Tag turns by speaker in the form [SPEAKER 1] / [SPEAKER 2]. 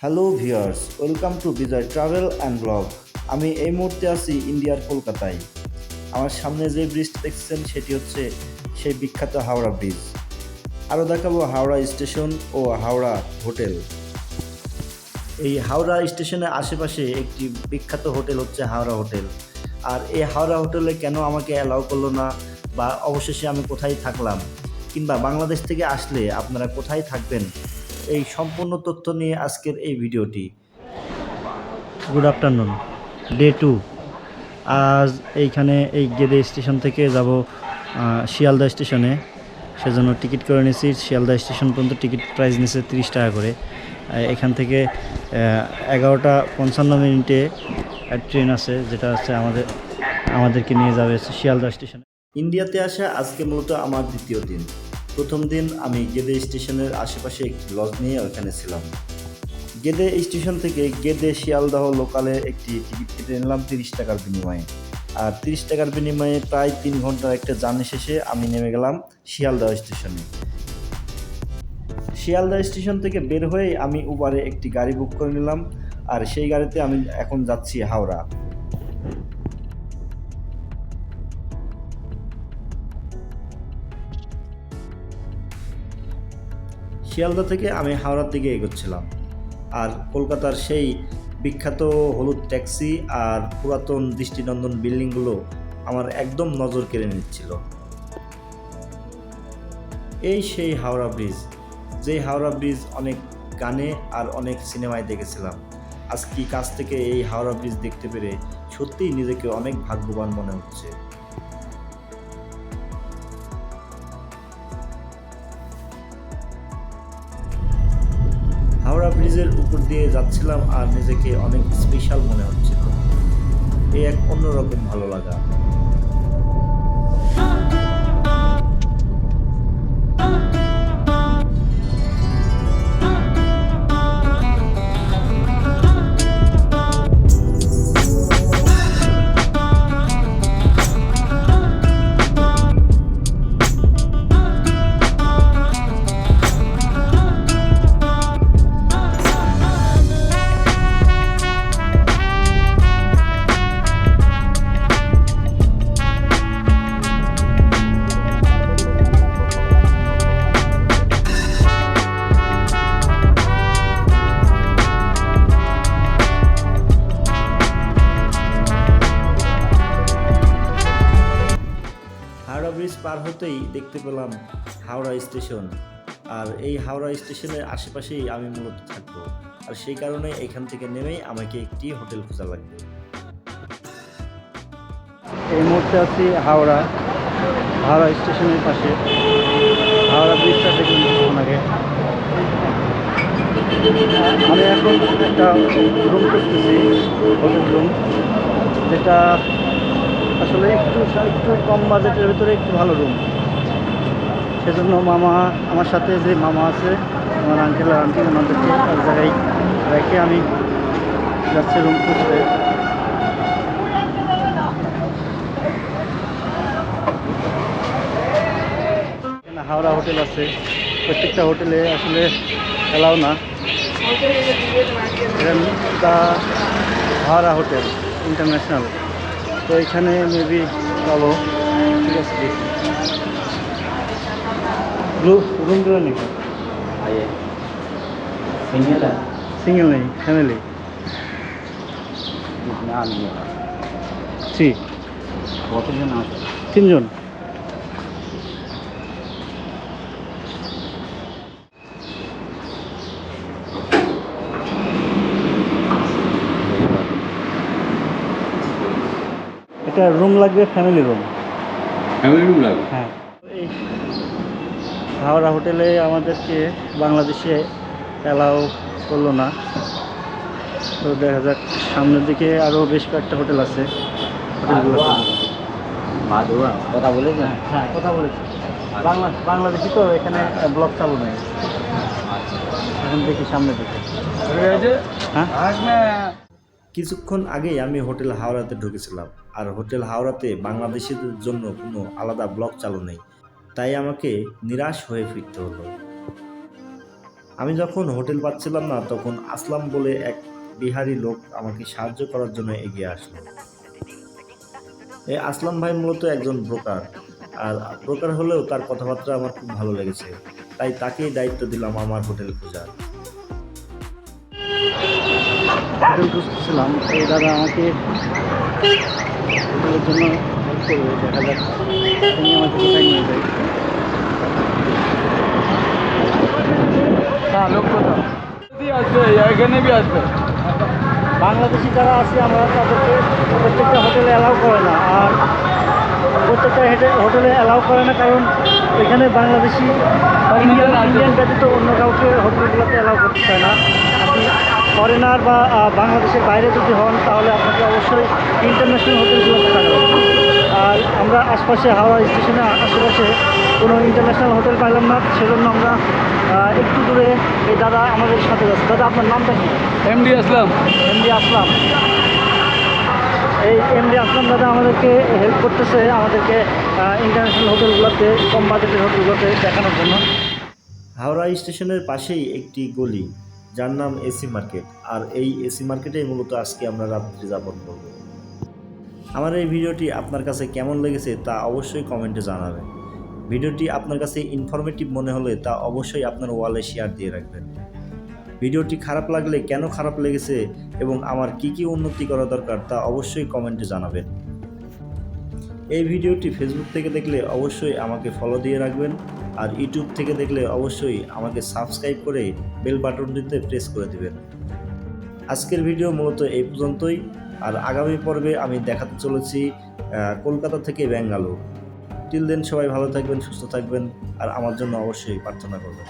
[SPEAKER 1] Hello viewers, welcome to Bijoy travel and vlog. আমি এই মুহূর্তে আছি ইন্ডিয়ার কলকাতায়। আমার সামনে যে ব্রিজটি দেখছেন সেটি হচ্ছে সেই বিখ্যাত হাওড়া ব্রিজ। আরও দেখাবো হাওড়া স্টেশন ও হাওড়া হোটেল। এই হাওড়া স্টেশনের আশেপাশে একটি বিখ্যাত হোটেল হচ্ছে হাওড়া হোটেল। আর এই হাওড়া হোটেলে কেন আমাকে অ্যালাউ করলো না, বা অবশেষে আমি কোথায় থাকলাম, কিংবা বাংলাদেশ থেকে আসলে আপনারা কোথায় থাকবেন, এই সম্পূর্ণ তথ্য নিয়ে আজকের এই ভিডিওটি। Good afternoon, day 2। আজ এইখানে এই গেদে স্টেশন থেকে যাব শিয়ালদা স্টেশনে, সেজন্য টিকিট করে নিয়েছি। শিয়ালদা স্টেশন পর্যন্ত টিকিট প্রাইস নিয়েছে 30 টাকা করে। এখান থেকে 11:55 ট্রেন আছে, যেটা হচ্ছে আমাদেরকে নিয়ে যাবে শিয়ালদা স্টেশনে। ইন্ডিয়াতে আসা আজকে মূলত আমার দ্বিতীয় দিন। প্রথম দিন আমি গেদে স্টেশনের আশেপাশে একটি লজ নিয়ে ওখানে ছিলাম। গেদে স্টেশন থেকে গেদে শিয়ালদহ লোকালে একটি টিকিট কেটে নিলাম 30 টাকার বিনিময়ে। আর 30 টাকার বিনিময়ে প্রায় 3 ঘন্টার একটা জার্নি শেষে আমি নেমে গেলাম শিয়ালদহ স্টেশনে। শিয়ালদহ স্টেশন থেকে বের হয়ে আমি উবারে একটি গাড়ি বুক করে নিলাম, আর সেই গাড়িতে আমি এখন যাচ্ছি হাওড়া। শিয়ালদা থেকে আমি হাওড়ার দিকে এগোচ্ছিলাম। আর কলকাতার সেই বিখ্যাত হলুদ ট্যাক্সি আর পুরাতন দৃষ্টিনন্দন বিল্ডিংগুলো আমার একদম নজর কেড়ে নিচ্ছিল। এই সেই হাওড়া ব্রিজ, যে হাওড়া ব্রিজ অনেক গানে আর অনেক সিনেমায় দেখেছিলাম। আজকে কাছ থেকে এই হাওড়া ব্রিজ দেখতে পেরে সত্যিই নিজেকে অনেক ভাগ্যবান মনে হচ্ছে। হাওড়া ব্রিজের উপর দিয়ে যাচ্ছিলাম আর নিজেকে অনেক স্পেশাল মনে হচ্ছিল। এই এক অন্যরকম ভালো লাগা। হাওড়া ব্রিজ পার হতেই দেখতে পেলাম হাওড়া স্টেশন। আর এই হাওড়া স্টেশনের আশেপাশেই আমি মূলত থাকবো, আর সেই কারণে এখান থেকে নেমেই আমাকে একটি হোটেল খোঁজা লাগবে। এই মুহূর্তে আছি হাওড়া স্টেশনের পাশে। হাওড়া ব্রিজটা দেখুন কিছুক্ষণ আগে। আমি এখন একটা রুম খুঁজতেছি, হোটেল রুম, যেটা আসলে একটু কম বাজেটের ভিতরে একটু ভালো রুম। সেজন্য আমার সাথে যে মামা আছে, আমার আঙ্কেল আর আন্টি, ওনাদেরকে এক জায়গায় রেখে আমি যাচ্ছি রুম খুঁজতে। হাওড়া হোটেল আছে, প্রত্যেকটা হোটেলে আসলে এলাও না। দা হাওড়া হোটেল ইন্টারন্যাশনাল, তো এখানে মেবি পাবো। ঠিক আছে, দেখি রুমগুলো নেই, সিঙ্গেল নেই, ফ্যামিলি কতজন আছে? 3 জন। একটা রুম লাগবে, ফ্যামিলি রুম লাগবে। হ্যাঁ, এই হাওড়া হোটেলে আমাদেরকে বাংলাদেশে অ্যালাউ করলো না। তো দেখা যাক, সামনের দিকে আরও বেশ কয়েকটা হোটেল আছে। হোটেলগুলো কথা বলেছে? হ্যাঁ, কথা বলেছে। বাংলাদেশি তো এখানে ব্লগ চালু নেই। এখন দেখি সামনের দিকে। হ্যাঁ, কিছুক্ষণ আগেই আমি হোটেল হাওড়াতে ঢুকেছিলাম, আর হোটেল হাওড়াতে বাংলাদেশিদের জন্য কোনো আলাদা ব্লক চালু নেই, তাই আমাকে নিরাশ হয়ে ফিরতে হলো। আমি যখন হোটেল পাচ্ছিলাম না তখন আসলাম বলে এক বিহারি লোক আমাকে সাহায্য করার জন্য এগিয়ে আসলো। এই আসলাম ভাই মূলত একজন ব্রোকার, আর ব্রোকার হলেও তার কথাবার্তা আমার খুব ভালো লেগেছে, তাই তাকেই দায়িত্ব দিলাম আমার হোটেল খোঁজার।
[SPEAKER 2] হোটেল খুঁজতেছিলাম, এই দাদা আমাকে হোটেলের জন্য হেল্প করবে, দেখা যাক তিনি আমাকে কোথায় নিয়ে যায়। হ্যাঁ, লোক কোথাও আসবে, এখানে বি আসবে। বাংলাদেশি যারা আছে আমরা তাদেরকে প্রত্যেকটা হোটেলে অ্যালাউ করে না, আর প্রত্যেকটা হোটেলে অ্যালাউ করে না কারণ এখানে বাংলাদেশি ইন্ডিয়ান ব্যতীত অন্য কাউকে হোটেলগুলোতে অ্যালাউ করতে চায় না। আপনি ফরেনার বা বাংলাদেশের বাইরে যদি হন তাহলে আপনাকে অবশ্যই ইন্টারন্যাশনাল হোটেলগুলোতে থাকতে হবে। আর আমরা আশপাশে হাওড়া স্টেশনে আশেপাশে কোনো ইন্টারন্যাশনাল হোটেল পাইলাম না, সেজন্য আমরা একটু দূরে এই দাদা আমাদের সাথে যাচ্ছে। দাদা, আপনার নামটা কি?
[SPEAKER 3] এমডি আসলাম।
[SPEAKER 2] এমডি আসলাম। এই এমডি আসলাম দাদা আমাদেরকে হেল্প করতেছে, আমাদেরকে ইন্টারন্যাশনাল হোটেলগুলোতে, কম বাজেটের হোটেলগুলোতে দেখানোর জন্য।
[SPEAKER 1] হাওড়া স্টেশনের পাশেই একটি গলি যার নাম এসি মার্কেট, আর এই এসি মার্কেটেই মূলত আজকে আমরা রাত্রি যাপন করব। আমার এই ভিডিওটি আপনার কাছে কেমন লেগেছে তা অবশ্যই কমেন্টে জানাবেন। ভিডিওটি আপনার কাছে ইনফরমেটিভ মনে হলে তা অবশ্যই আপনার ওয়ালে শেয়ার দিয়ে রাখবেন। ভিডিওটি খারাপ লাগলে কেন খারাপ লেগেছে এবং আমার কি কি উন্নতি করা দরকার তা অবশ্যই কমেন্টে জানাবেন। এই ভিডিওটি ফেসবুক থেকে দেখলে অবশ্যই আমাকে ফলো দিয়ে রাখবেন, আর ইউটিউব থেকে দেখলে অবশ্যই আমাকে সাবস্ক্রাইব করে বেল বাটনটিতে প্রেস করে দিবেন। আজকের ভিডিও মূলত এই পর্যন্তই, আর আগামী পর্বে আমি দেখাতে চলেছি কলকাতা থেকে ব্যাঙ্গালোর। টিল দেন সবাই ভালো থাকবেন, সুস্থ থাকবেন, আর আমার জন্য অবশ্যই প্রার্থনা করবেন।